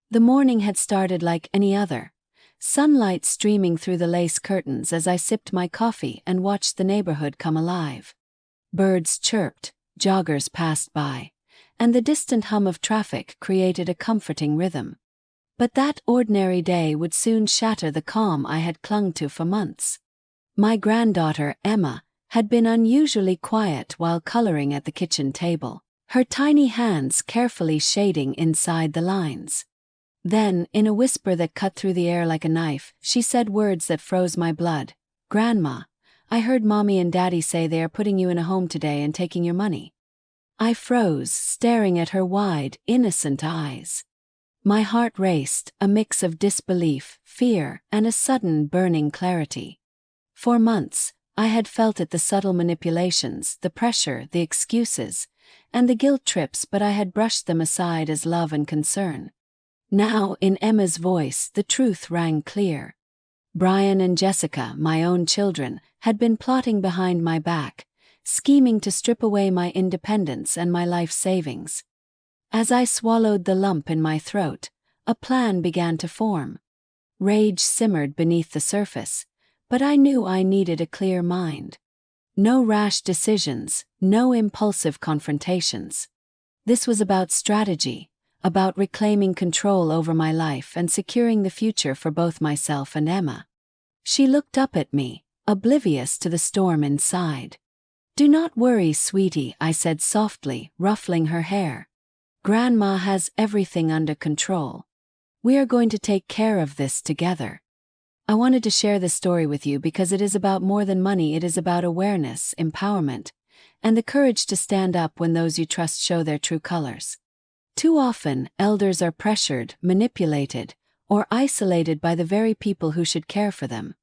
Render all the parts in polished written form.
The morning had started like any other, sunlight streaming through the lace curtains as I sipped my coffee and watched the neighborhood come alive. Birds chirped, joggers passed by, and the distant hum of traffic created a comforting rhythm. But that ordinary day would soon shatter the calm I had clung to for months. My granddaughter, Emma, had been unusually quiet while coloring at the kitchen table, her tiny hands carefully shading inside the lines. Then, in a whisper that cut through the air like a knife, she said words that froze my blood. "Grandma, I heard Mommy and Daddy say they are putting you in a home today and taking your money." I froze, staring at her wide, innocent eyes. My heart raced, a mix of disbelief, fear, and a sudden burning clarity. For months, I had felt it, the subtle manipulations, the pressure, the excuses, and the guilt trips, but I had brushed them aside as love and concern. Now, in Emma's voice, the truth rang clear. Brian and Jessica, my own children, had been plotting behind my back, scheming to strip away my independence and my life savings. As I swallowed the lump in my throat, a plan began to form. Rage simmered beneath the surface, but I knew I needed a clear mind. No rash decisions, no impulsive confrontations. This was about strategy, about reclaiming control over my life and securing the future for both myself and Emma. She looked up at me, oblivious to the storm inside. "Do not worry, sweetie," I said softly, ruffling her hair. "Grandma has everything under control. We are going to take care of this together." I wanted to share this story with you because it is about more than money. It is about awareness, empowerment, and the courage to stand up when those you trust show their true colors. Too often, elders are pressured, manipulated, or isolated by the very people who should care for them.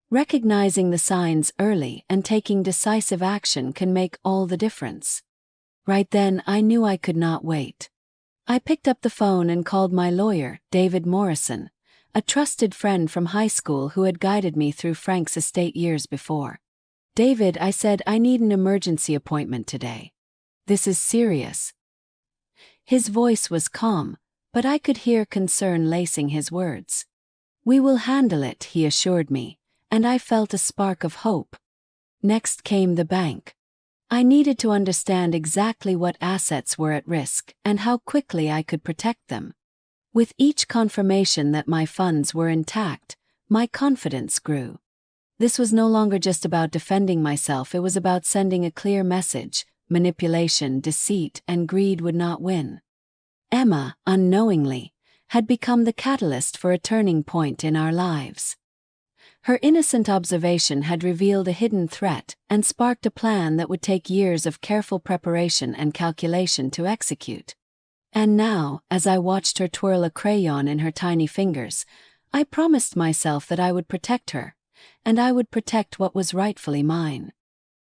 Recognizing the signs early and taking decisive action can make all the difference. Right then, I knew I could not wait. I picked up the phone and called my lawyer, David Morrison, a trusted friend from high school who had guided me through Frank's estate years before. "David," I said, "I need an emergency appointment today. This is serious." His voice was calm, but I could hear concern lacing his words. "We will handle it," he assured me, and I felt a spark of hope. Next came the bank. I needed to understand exactly what assets were at risk and how quickly I could protect them. With each confirmation that my funds were intact, my confidence grew. This was no longer just about defending myself, it was about sending a clear message: manipulation, deceit, and greed would not win. Emma, unknowingly, had become the catalyst for a turning point in our lives. Her innocent observation had revealed a hidden threat and sparked a plan that would take years of careful preparation and calculation to execute. And now, as I watched her twirl a crayon in her tiny fingers, I promised myself that I would protect her, and I would protect what was rightfully mine.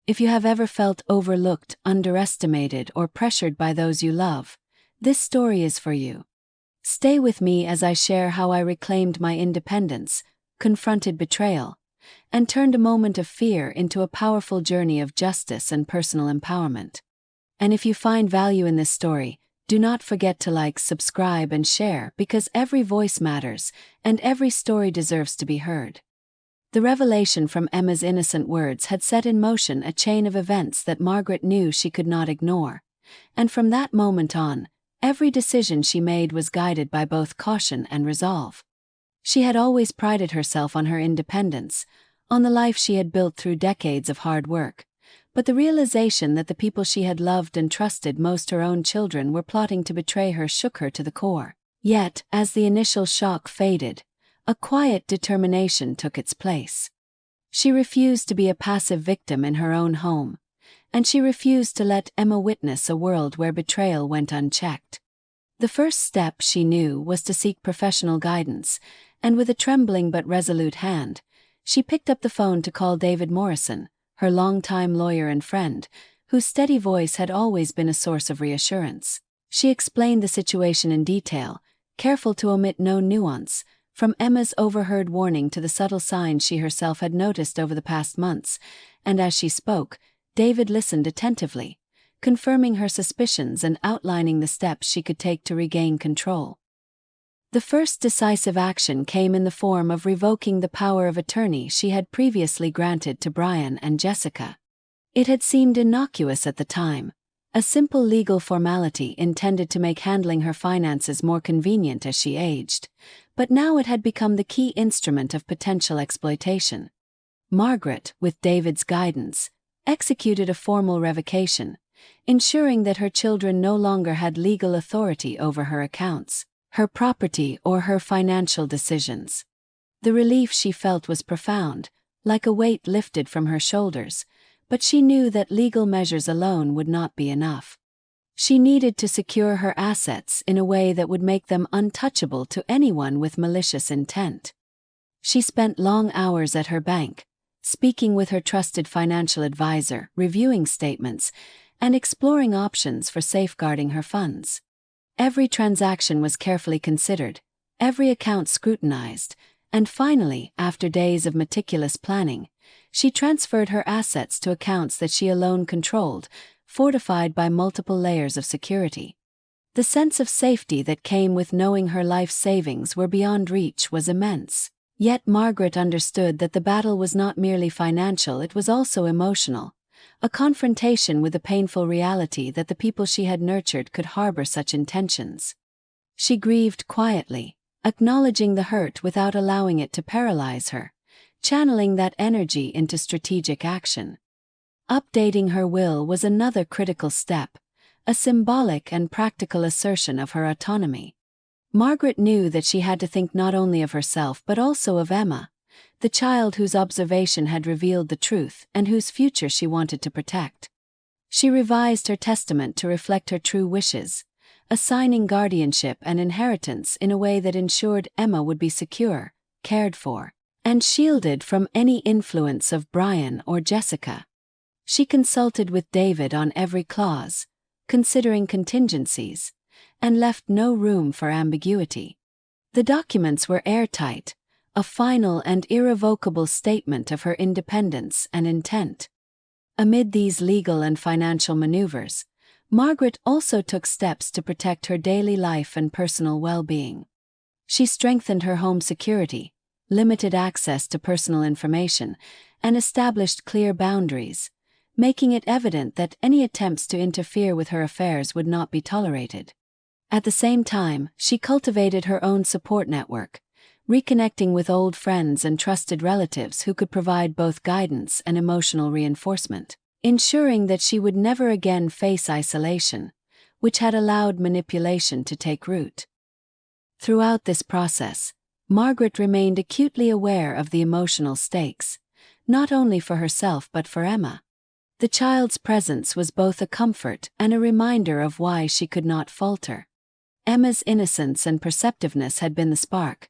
If you have ever felt overlooked, underestimated, or pressured by those you love, this story is for you. Stay with me as I share how I reclaimed my independence, confronted betrayal, and turned a moment of fear into a powerful journey of justice and personal empowerment. And if you find value in this story, do not forget to like, subscribe, and share, because every voice matters, and every story deserves to be heard. The revelation from Emma's innocent words had set in motion a chain of events that Margaret knew she could not ignore, and from that moment on, every decision she made was guided by both caution and resolve. She had always prided herself on her independence, on the life she had built through decades of hard work, but the realization that the people she had loved and trusted most, her own children, were plotting to betray her shook her to the core. Yet, as the initial shock faded, a quiet determination took its place. She refused to be a passive victim in her own home, and she refused to let Emma witness a world where betrayal went unchecked. The first step, she knew, was to seek professional guidance, and with a trembling but resolute hand, she picked up the phone to call David Morrison, her longtime lawyer and friend, whose steady voice had always been a source of reassurance. She explained the situation in detail, careful to omit no nuance, from Emma's overheard warning to the subtle signs she herself had noticed over the past months, and as she spoke, David listened attentively, confirming her suspicions and outlining the steps she could take to regain control. The first decisive action came in the form of revoking the power of attorney she had previously granted to Brian and Jessica. It had seemed innocuous at the time, a simple legal formality intended to make handling her finances more convenient as she aged, but now it had become the key instrument of potential exploitation. Margaret, with David's guidance, executed a formal revocation, ensuring that her children no longer had legal authority over her accounts, her property, or her financial decisions. The relief she felt was profound, like a weight lifted from her shoulders, but she knew that legal measures alone would not be enough. She needed to secure her assets in a way that would make them untouchable to anyone with malicious intent. She spent long hours at her bank, speaking with her trusted financial advisor, reviewing statements, and exploring options for safeguarding her funds. Every transaction was carefully considered, every account scrutinized, and finally, after days of meticulous planning, she transferred her assets to accounts that she alone controlled, fortified by multiple layers of security. The sense of safety that came with knowing her life savings were beyond reach was immense. Yet Margaret understood that the battle was not merely financial, it was also emotional, a confrontation with the painful reality that the people she had nurtured could harbor such intentions. She grieved quietly, acknowledging the hurt without allowing it to paralyze her, channeling that energy into strategic action. Updating her will was another critical step, a symbolic and practical assertion of her autonomy. Margaret knew that she had to think not only of herself but also of Emma, the child whose observation had revealed the truth and whose future she wanted to protect. She revised her testament to reflect her true wishes, assigning guardianship and inheritance in a way that ensured Emma would be secure, cared for, and shielded from any influence of Brian or Jessica. She consulted with David on every clause, considering contingencies, and left no room for ambiguity. The documents were airtight, a final and irrevocable statement of her independence and intent. Amid these legal and financial maneuvers, Margaret also took steps to protect her daily life and personal well-being. She strengthened her home security, limited access to personal information, and established clear boundaries, making it evident that any attempts to interfere with her affairs would not be tolerated. At the same time, she cultivated her own support network, reconnecting with old friends and trusted relatives who could provide both guidance and emotional reinforcement, ensuring that she would never again face isolation, which had allowed manipulation to take root. Throughout this process, Margaret remained acutely aware of the emotional stakes, not only for herself but for Emma. The child's presence was both a comfort and a reminder of why she could not falter. Emma's innocence and perceptiveness had been the spark,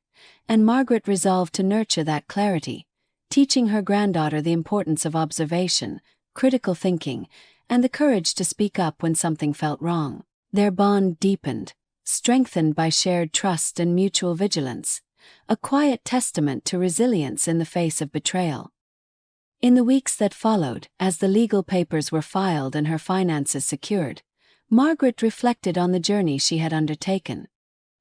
and Margaret resolved to nurture that clarity, teaching her granddaughter the importance of observation, critical thinking, and the courage to speak up when something felt wrong. Their bond deepened, strengthened by shared trust and mutual vigilance, a quiet testament to resilience in the face of betrayal. In the weeks that followed, as the legal papers were filed and her finances secured, Margaret reflected on the journey she had undertaken.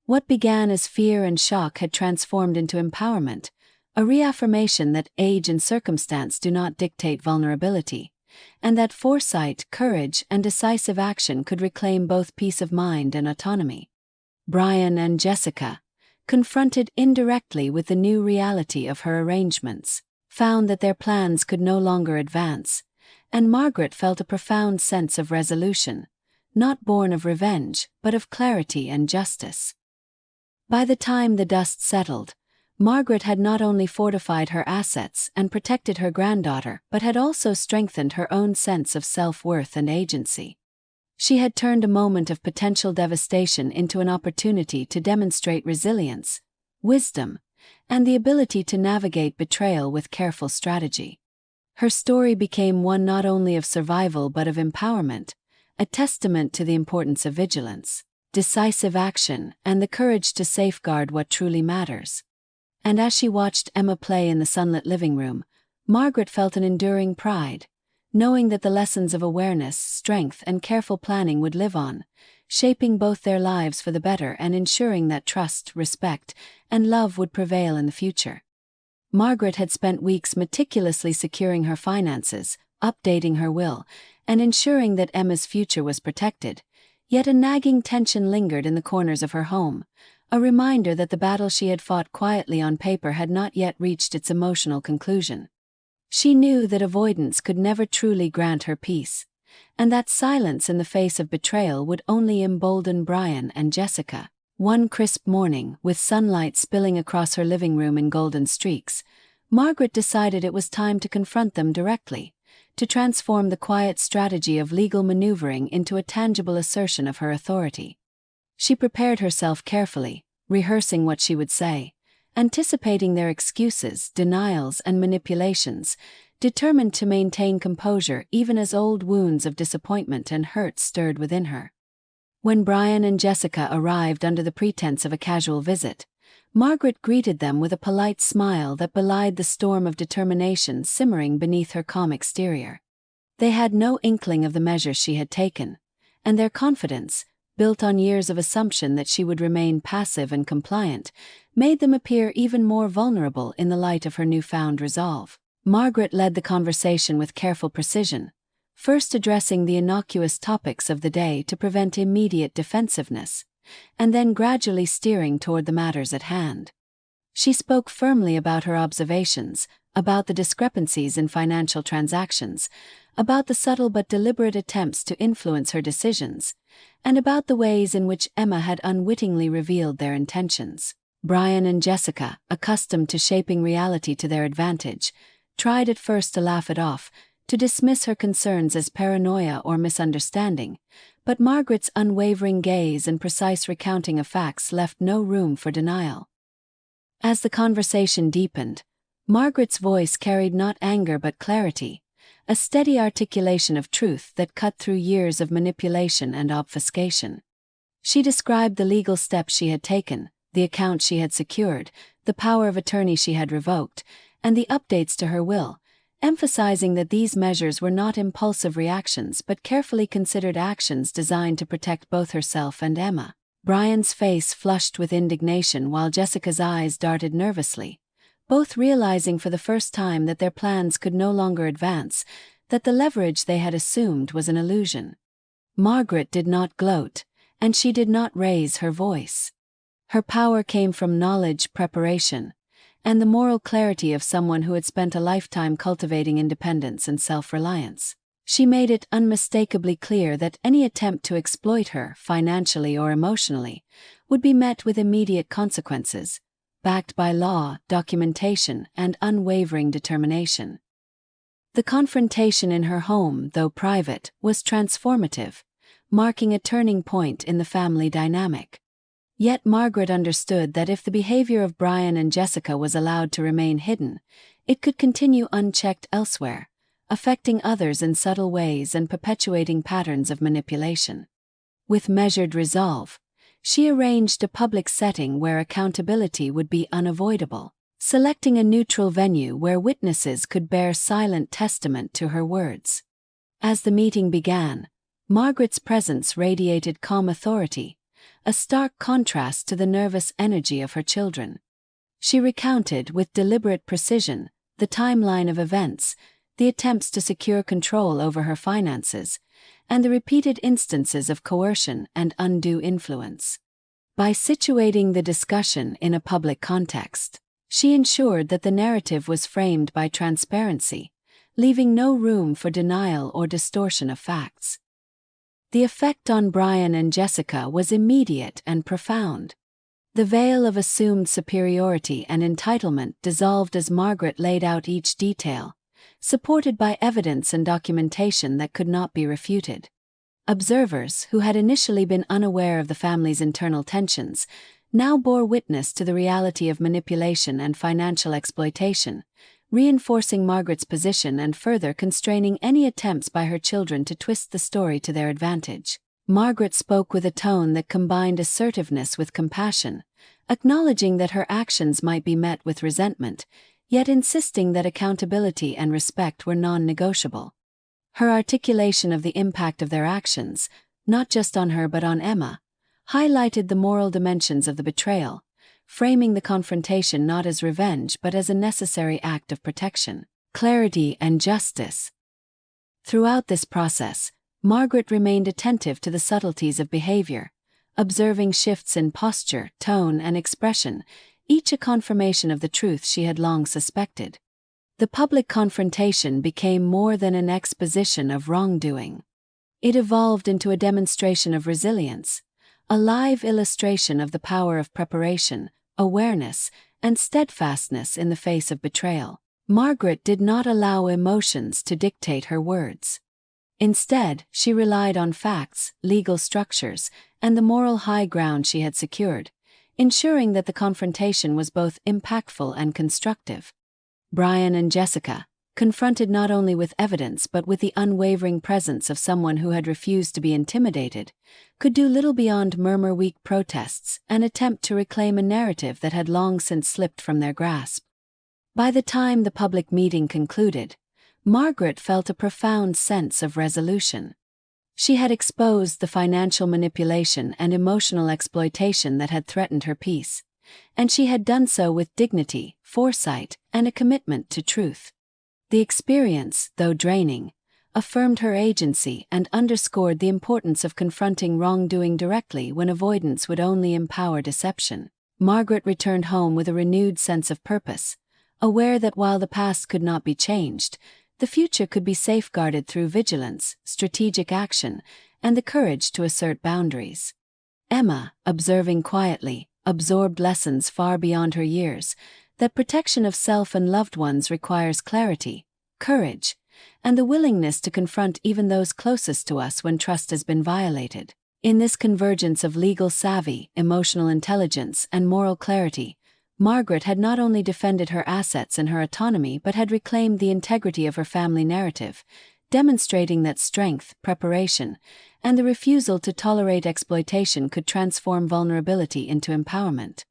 What began as fear and shock had transformed into empowerment, a reaffirmation that age and circumstance do not dictate vulnerability, and that foresight, courage, and decisive action could reclaim both peace of mind and autonomy. Brian and Jessica, confronted indirectly with the new reality of her arrangements, found that their plans could no longer advance, and Margaret felt a profound sense of resolution, not born of revenge, but of clarity and justice. By the time the dust settled, Margaret had not only fortified her assets and protected her granddaughter, but had also strengthened her own sense of self-worth and agency. She had turned a moment of potential devastation into an opportunity to demonstrate resilience, wisdom, and the ability to navigate betrayal with careful strategy. Her story became one not only of survival but of empowerment, a testament to the importance of vigilance, decisive action, and the courage to safeguard what truly matters. And as she watched Emma play in the sunlit living room, Margaret felt an enduring pride, knowing that the lessons of awareness, strength, and careful planning would live on, shaping both their lives for the better and ensuring that trust, respect, and love would prevail in the future. Margaret had spent weeks meticulously securing her finances, updating her will, and ensuring that Emma's future was protected, yet a nagging tension lingered in the corners of her home, a reminder that the battle she had fought quietly on paper had not yet reached its emotional conclusion. She knew that avoidance could never truly grant her peace, and that silence in the face of betrayal would only embolden Brian and Jessica. One crisp morning, with sunlight spilling across her living room in golden streaks, Margaret decided it was time to confront them directly, to transform the quiet strategy of legal maneuvering into a tangible assertion of her authority. She prepared herself carefully, rehearsing what she would say, anticipating their excuses, denials, and manipulations, determined to maintain composure even as old wounds of disappointment and hurt stirred within her. When Brian and Jessica arrived under the pretense of a casual visit, Margaret greeted them with a polite smile that belied the storm of determination simmering beneath her calm exterior. They had no inkling of the measures she had taken, and their confidence, built on years of assumption that she would remain passive and compliant, made them appear even more vulnerable in the light of her newfound resolve. Margaret led the conversation with careful precision, first addressing the innocuous topics of the day to prevent immediate defensiveness, and then gradually steering toward the matters at hand. She spoke firmly about her observations, about the discrepancies in financial transactions, about the subtle but deliberate attempts to influence her decisions, and about the ways in which Emma had unwittingly revealed their intentions. Brian and Jessica, accustomed to shaping reality to their advantage, tried at first to laugh it off, to dismiss her concerns as paranoia or misunderstanding, but Margaret's unwavering gaze and precise recounting of facts left no room for denial. As the conversation deepened, Margaret's voice carried not anger but clarity, a steady articulation of truth that cut through years of manipulation and obfuscation. She described the legal steps she had taken, the account she had secured, the power of attorney she had revoked, and the updates to her will, emphasizing that these measures were not impulsive reactions but carefully considered actions designed to protect both herself and Emma. Brian's face flushed with indignation while Jessica's eyes darted nervously, both realizing for the first time that their plans could no longer advance, that the leverage they had assumed was an illusion. Margaret did not gloat, and she did not raise her voice. Her power came from knowledge, preparation, and the moral clarity of someone who had spent a lifetime cultivating independence and self-reliance. She made it unmistakably clear that any attempt to exploit her, financially or emotionally, would be met with immediate consequences, backed by law, documentation, and unwavering determination. The confrontation in her home, though private, was transformative, marking a turning point in the family dynamic. Yet Margaret understood that if the behavior of Brian and Jessica was allowed to remain hidden, it could continue unchecked elsewhere, affecting others in subtle ways and perpetuating patterns of manipulation. With measured resolve, she arranged a public setting where accountability would be unavoidable, selecting a neutral venue where witnesses could bear silent testament to her words. As the meeting began, Margaret's presence radiated calm authority, a stark contrast to the nervous energy of her children. She recounted with deliberate precision the timeline of events, the attempts to secure control over her finances, and the repeated instances of coercion and undue influence. By situating the discussion in a public context, she ensured that the narrative was framed by transparency, leaving no room for denial or distortion of facts. The effect on Brian and Jessica was immediate and profound. The veil of assumed superiority and entitlement dissolved as Margaret laid out each detail, supported by evidence and documentation that could not be refuted. Observers, who had initially been unaware of the family's internal tensions, now bore witness to the reality of manipulation and financial exploitation, reinforcing Margaret's position and further constraining any attempts by her children to twist the story to their advantage. Margaret spoke with a tone that combined assertiveness with compassion, acknowledging that her actions might be met with resentment, yet insisting that accountability and respect were non-negotiable. Her articulation of the impact of their actions, not just on her but on Emma, highlighted the moral dimensions of the betrayal, framing the confrontation not as revenge but as a necessary act of protection, clarity, and justice. Throughout this process, Margaret remained attentive to the subtleties of behavior, observing shifts in posture, tone, and expression, each a confirmation of the truth she had long suspected. The public confrontation became more than an exposition of wrongdoing. It evolved into a demonstration of resilience, a live illustration of the power of preparation, awareness, and steadfastness in the face of betrayal. Margaret did not allow emotions to dictate her words. Instead, she relied on facts, legal structures, and the moral high ground she had secured, ensuring that the confrontation was both impactful and constructive. Brian and Jessica, confronted not only with evidence but with the unwavering presence of someone who had refused to be intimidated, could do little beyond murmur weak protests and attempt to reclaim a narrative that had long since slipped from their grasp. By the time the public meeting concluded, Margaret felt a profound sense of resolution. She had exposed the financial manipulation and emotional exploitation that had threatened her peace, and she had done so with dignity, foresight, and a commitment to truth. The experience, though draining, affirmed her agency and underscored the importance of confronting wrongdoing directly when avoidance would only empower deception. Margaret returned home with a renewed sense of purpose, aware that while the past could not be changed, the future could be safeguarded through vigilance, strategic action, and the courage to assert boundaries. Emma, observing quietly, absorbed lessons far beyond her years, that protection of self and loved ones requires clarity, courage, and the willingness to confront even those closest to us when trust has been violated. In this convergence of legal savvy, emotional intelligence, and moral clarity, Margaret had not only defended her assets and her autonomy but had reclaimed the integrity of her family narrative, demonstrating that strength, preparation, and the refusal to tolerate exploitation could transform vulnerability into empowerment.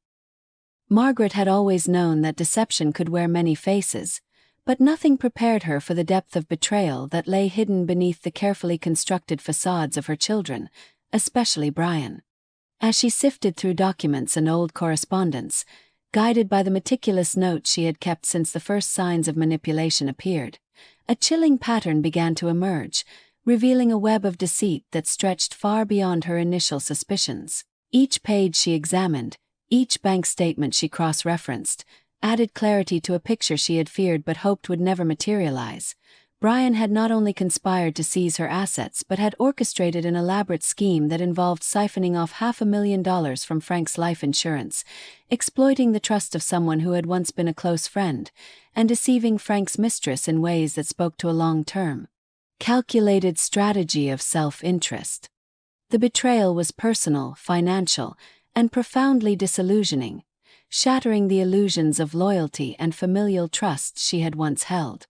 Margaret had always known that deception could wear many faces, but nothing prepared her for the depth of betrayal that lay hidden beneath the carefully constructed facades of her children, especially Brian. As she sifted through documents and old correspondence, guided by the meticulous notes she had kept since the first signs of manipulation appeared, a chilling pattern began to emerge, revealing a web of deceit that stretched far beyond her initial suspicions. Each page she examined, each bank statement she cross-referenced, added clarity to a picture she had feared but hoped would never materialize. Brian had not only conspired to seize her assets but had orchestrated an elaborate scheme that involved siphoning off $500,000 from Frank's life insurance, exploiting the trust of someone who had once been a close friend, and deceiving Frank's mistress in ways that spoke to a long-term, calculated strategy of self-interest. The betrayal was personal, financial, and profoundly disillusioning, shattering the illusions of loyalty and familial trust she had once held.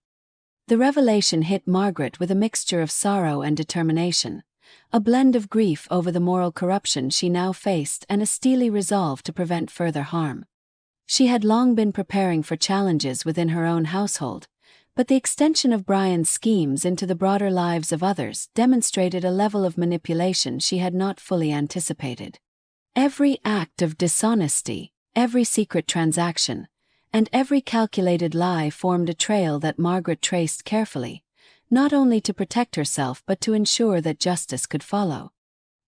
The revelation hit Margaret with a mixture of sorrow and determination, a blend of grief over the moral corruption she now faced and a steely resolve to prevent further harm. She had long been preparing for challenges within her own household, but the extension of Brian's schemes into the broader lives of others demonstrated a level of manipulation she had not fully anticipated. Every act of dishonesty, every secret transaction, and every calculated lie formed a trail that Margaret traced carefully, not only to protect herself but to ensure that justice could follow.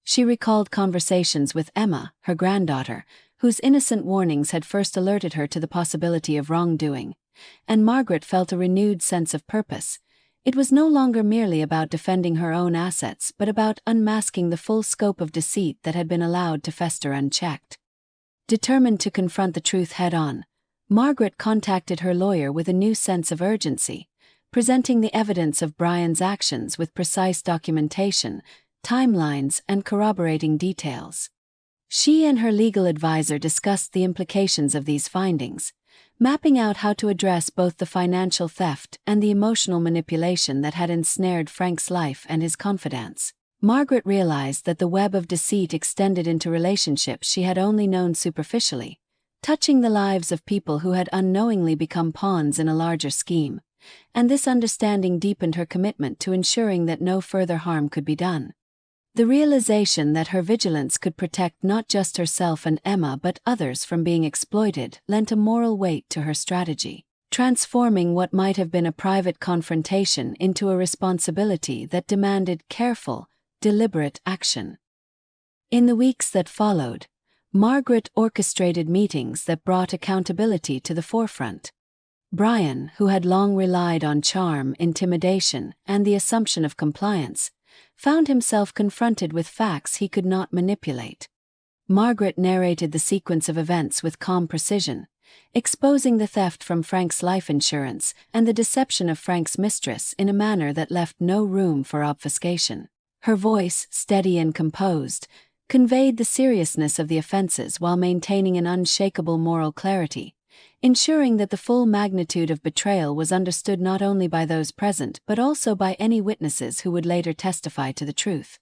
She recalled conversations with Emma, her granddaughter, whose innocent warnings had first alerted her to the possibility of wrongdoing, and Margaret felt a renewed sense of purpose. It was no longer merely about defending her own assets but about unmasking the full scope of deceit that had been allowed to fester unchecked. Determined to confront the truth head-on, Margaret contacted her lawyer with a new sense of urgency, presenting the evidence of Brian's actions with precise documentation, timelines, and corroborating details. She and her legal advisor discussed the implications of these findings, mapping out how to address both the financial theft and the emotional manipulation that had ensnared Frank's life and his confidants. Margaret realized that the web of deceit extended into relationships she had only known superficially, touching the lives of people who had unknowingly become pawns in a larger scheme, and this understanding deepened her commitment to ensuring that no further harm could be done. The realization that her vigilance could protect not just herself and Emma but others from being exploited lent a moral weight to her strategy, transforming what might have been a private confrontation into a responsibility that demanded careful, deliberate action. In the weeks that followed, Margaret orchestrated meetings that brought accountability to the forefront. Brian, who had long relied on charm, intimidation, and the assumption of compliance, found himself confronted with facts he could not manipulate. Margaret narrated the sequence of events with calm precision, exposing the theft from Frank's life insurance and the deception of Frank's mistress in a manner that left no room for obfuscation. Her voice, steady and composed, conveyed the seriousness of the offenses while maintaining an unshakable moral clarity, ensuring that the full magnitude of betrayal was understood not only by those present but also by any witnesses who would later testify to the truth.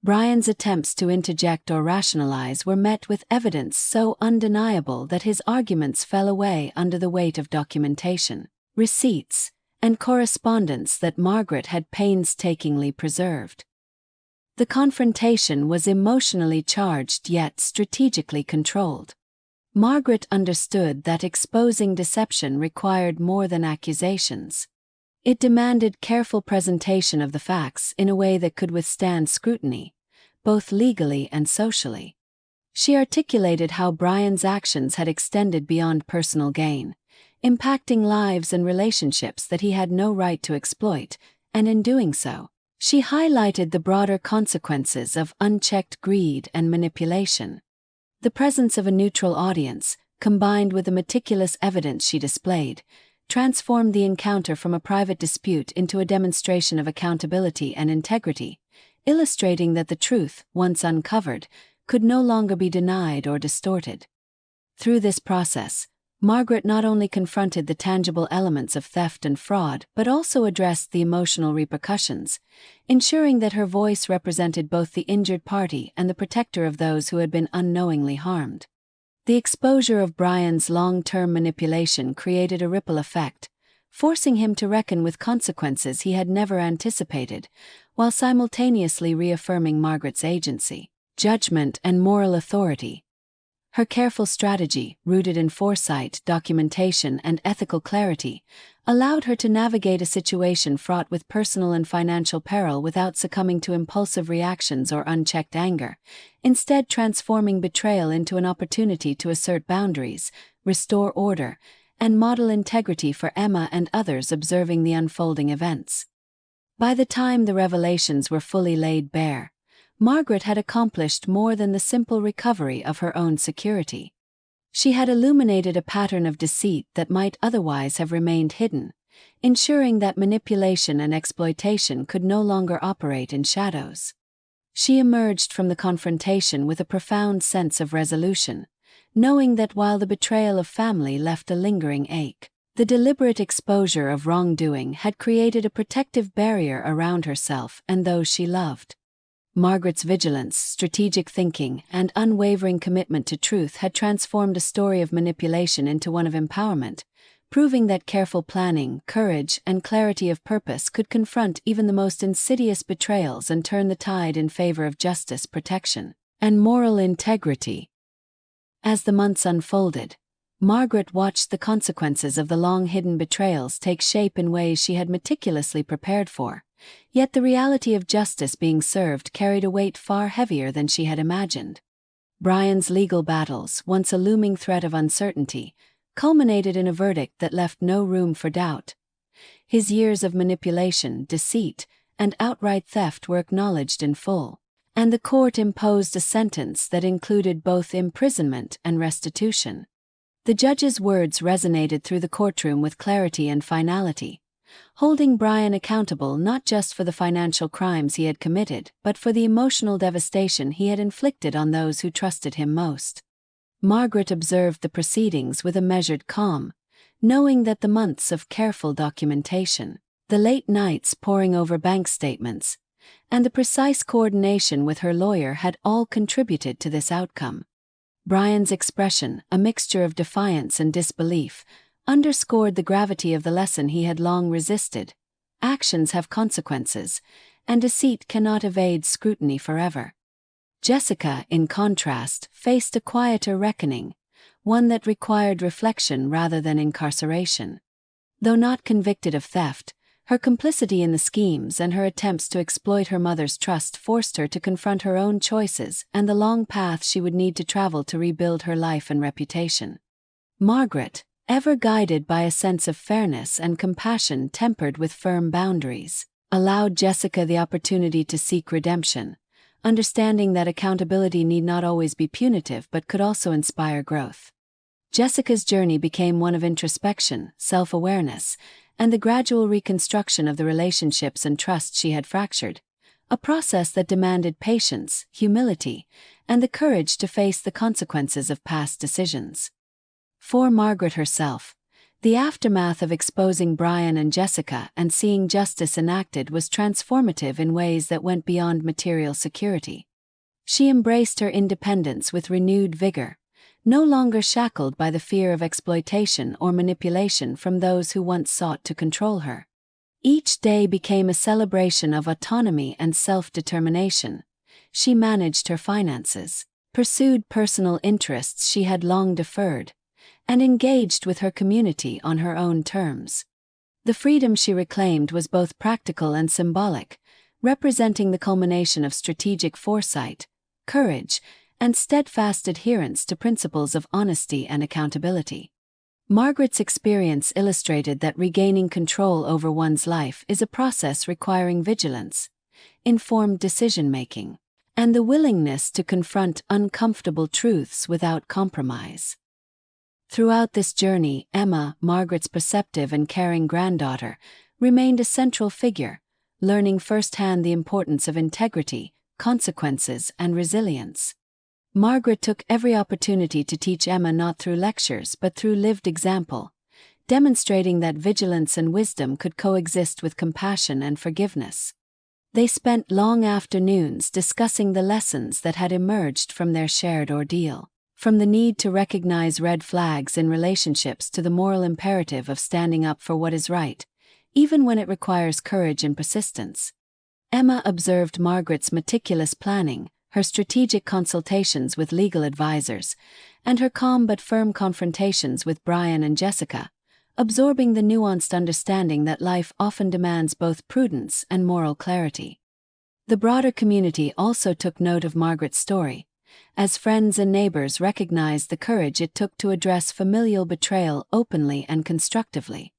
Brian's attempts to interject or rationalize were met with evidence so undeniable that his arguments fell away under the weight of documentation, receipts, and correspondence that Margaret had painstakingly preserved. The confrontation was emotionally charged yet strategically controlled. Margaret understood that exposing deception required more than accusations. It demanded careful presentation of the facts in a way that could withstand scrutiny, both legally and socially. She articulated how Brian's actions had extended beyond personal gain, impacting lives and relationships that he had no right to exploit, and in doing so, she highlighted the broader consequences of unchecked greed and manipulation. The presence of a neutral audience, combined with the meticulous evidence she displayed, transformed the encounter from a private dispute into a demonstration of accountability and integrity, illustrating that the truth, once uncovered, could no longer be denied or distorted. Through this process, Margaret not only confronted the tangible elements of theft and fraud but also addressed the emotional repercussions, ensuring that her voice represented both the injured party and the protector of those who had been unknowingly harmed. The exposure of Brian's long-term manipulation created a ripple effect, forcing him to reckon with consequences he had never anticipated, while simultaneously reaffirming Margaret's agency, judgment, and moral authority. Her careful strategy, rooted in foresight, documentation, and ethical clarity, allowed her to navigate a situation fraught with personal and financial peril without succumbing to impulsive reactions or unchecked anger, instead transforming betrayal into an opportunity to assert boundaries, restore order, and model integrity for Emma and others observing the unfolding events. By the time the revelations were fully laid bare, Margaret had accomplished more than the simple recovery of her own security. She had illuminated a pattern of deceit that might otherwise have remained hidden, ensuring that manipulation and exploitation could no longer operate in shadows. She emerged from the confrontation with a profound sense of resolution, knowing that while the betrayal of family left a lingering ache, the deliberate exposure of wrongdoing had created a protective barrier around herself and those she loved. Margaret's vigilance, strategic thinking, and unwavering commitment to truth had transformed a story of manipulation into one of empowerment, proving that careful planning, courage, and clarity of purpose could confront even the most insidious betrayals and turn the tide in favor of justice, protection, and moral integrity. As the months unfolded, Margaret watched the consequences of the long-hidden betrayals take shape in ways she had meticulously prepared for. Yet the reality of justice being served carried a weight far heavier than she had imagined. Brian's legal battles, once a looming threat of uncertainty, culminated in a verdict that left no room for doubt. His years of manipulation, deceit, and outright theft were acknowledged in full, and the court imposed a sentence that included both imprisonment and restitution. The judge's words resonated through the courtroom with clarity and finality, holding Brian accountable not just for the financial crimes he had committed but for the emotional devastation he had inflicted on those who trusted him most. Margaret observed the proceedings with a measured calm, knowing that the months of careful documentation, the late nights poring over bank statements, and the precise coordination with her lawyer had all contributed to this outcome. Brian's expression, a mixture of defiance and disbelief, underscored the gravity of the lesson he had long resisted. Actions have consequences, and deceit cannot evade scrutiny forever. Jessica, in contrast, faced a quieter reckoning, one that required reflection rather than incarceration. Though not convicted of theft, her complicity in the schemes and her attempts to exploit her mother's trust forced her to confront her own choices and the long path she would need to travel to rebuild her life and reputation. Margaret, ever guided by a sense of fairness and compassion tempered with firm boundaries, allowed Jessica the opportunity to seek redemption, understanding that accountability need not always be punitive but could also inspire growth. Jessica's journey became one of introspection, self-awareness, and the gradual reconstruction of the relationships and trust she had fractured, a process that demanded patience, humility, and the courage to face the consequences of past decisions. For Margaret herself, the aftermath of exposing Brian and Jessica and seeing justice enacted was transformative in ways that went beyond material security. She embraced her independence with renewed vigor, no longer shackled by the fear of exploitation or manipulation from those who once sought to control her. Each day became a celebration of autonomy and self-determination. She managed her finances, pursued personal interests she had long deferred, and engaged with her community on her own terms. The freedom she reclaimed was both practical and symbolic, representing the culmination of strategic foresight, courage, and steadfast adherence to principles of honesty and accountability. Margaret's experience illustrated that regaining control over one's life is a process requiring vigilance, informed decision-making, and the willingness to confront uncomfortable truths without compromise. Throughout this journey, Emma, Margaret's perceptive and caring granddaughter, remained a central figure, learning firsthand the importance of integrity, consequences, and resilience. Margaret took every opportunity to teach Emma not through lectures but through lived example, demonstrating that vigilance and wisdom could coexist with compassion and forgiveness. They spent long afternoons discussing the lessons that had emerged from their shared ordeal, from the need to recognize red flags in relationships to the moral imperative of standing up for what is right, even when it requires courage and persistence. Emma observed Margaret's meticulous planning, her strategic consultations with legal advisors, and her calm but firm confrontations with Brian and Jessica, absorbing the nuanced understanding that life often demands both prudence and moral clarity. The broader community also took note of Margaret's story, as friends and neighbors recognized the courage it took to address familial betrayal openly and constructively.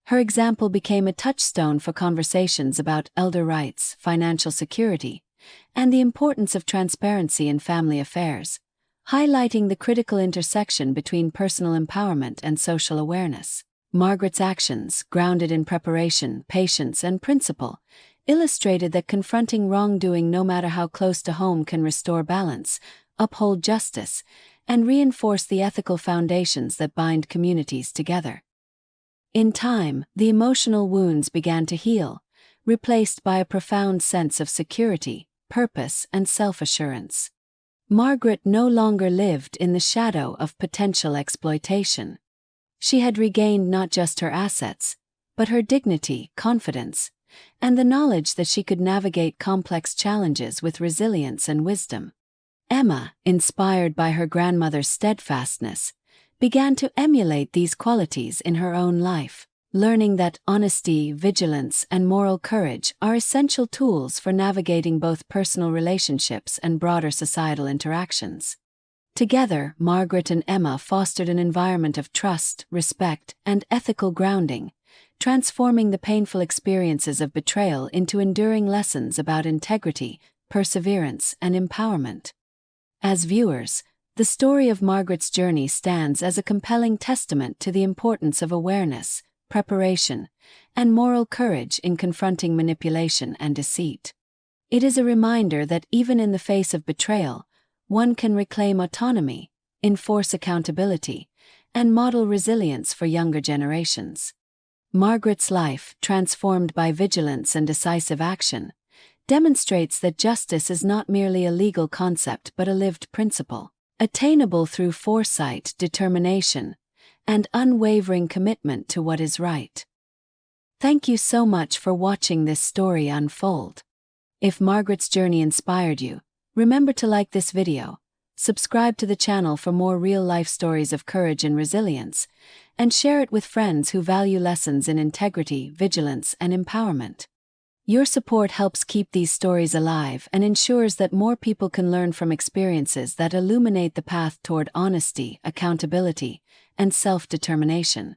Her example became a touchstone for conversations about elder rights, financial security, and the importance of transparency in family affairs, highlighting the critical intersection between personal empowerment and social awareness. Margaret's actions, grounded in preparation, patience, and principle, illustrated that confronting wrongdoing no matter how close to home can restore balance, uphold justice, and reinforce the ethical foundations that bind communities together. In time, the emotional wounds began to heal, replaced by a profound sense of security, purpose, and self-assurance. Margaret no longer lived in the shadow of potential exploitation. She had regained not just her assets, but her dignity, confidence, and the knowledge that she could navigate complex challenges with resilience and wisdom. Emma, inspired by her grandmother's steadfastness, began to emulate these qualities in her own life, learning that honesty, vigilance, and moral courage are essential tools for navigating both personal relationships and broader societal interactions. Together, Margaret and Emma fostered an environment of trust, respect, and ethical grounding, transforming the painful experiences of betrayal into enduring lessons about integrity, perseverance, and empowerment. As viewers, the story of Margaret's journey stands as a compelling testament to the importance of awareness, preparation, and moral courage in confronting manipulation and deceit. It is a reminder that even in the face of betrayal, one can reclaim autonomy, enforce accountability, and model resilience for younger generations. Margaret's life, transformed by vigilance and decisive action, demonstrates that justice is not merely a legal concept but a lived principle, attainable through foresight, determination, and unwavering commitment to what is right. Thank you so much for watching this story unfold. If Margaret's journey inspired you, remember to like this video, subscribe to the channel for more real-life stories of courage and resilience, and share it with friends who value lessons in integrity, vigilance, and empowerment. Your support helps keep these stories alive and ensures that more people can learn from experiences that illuminate the path toward honesty, accountability, and self-determination.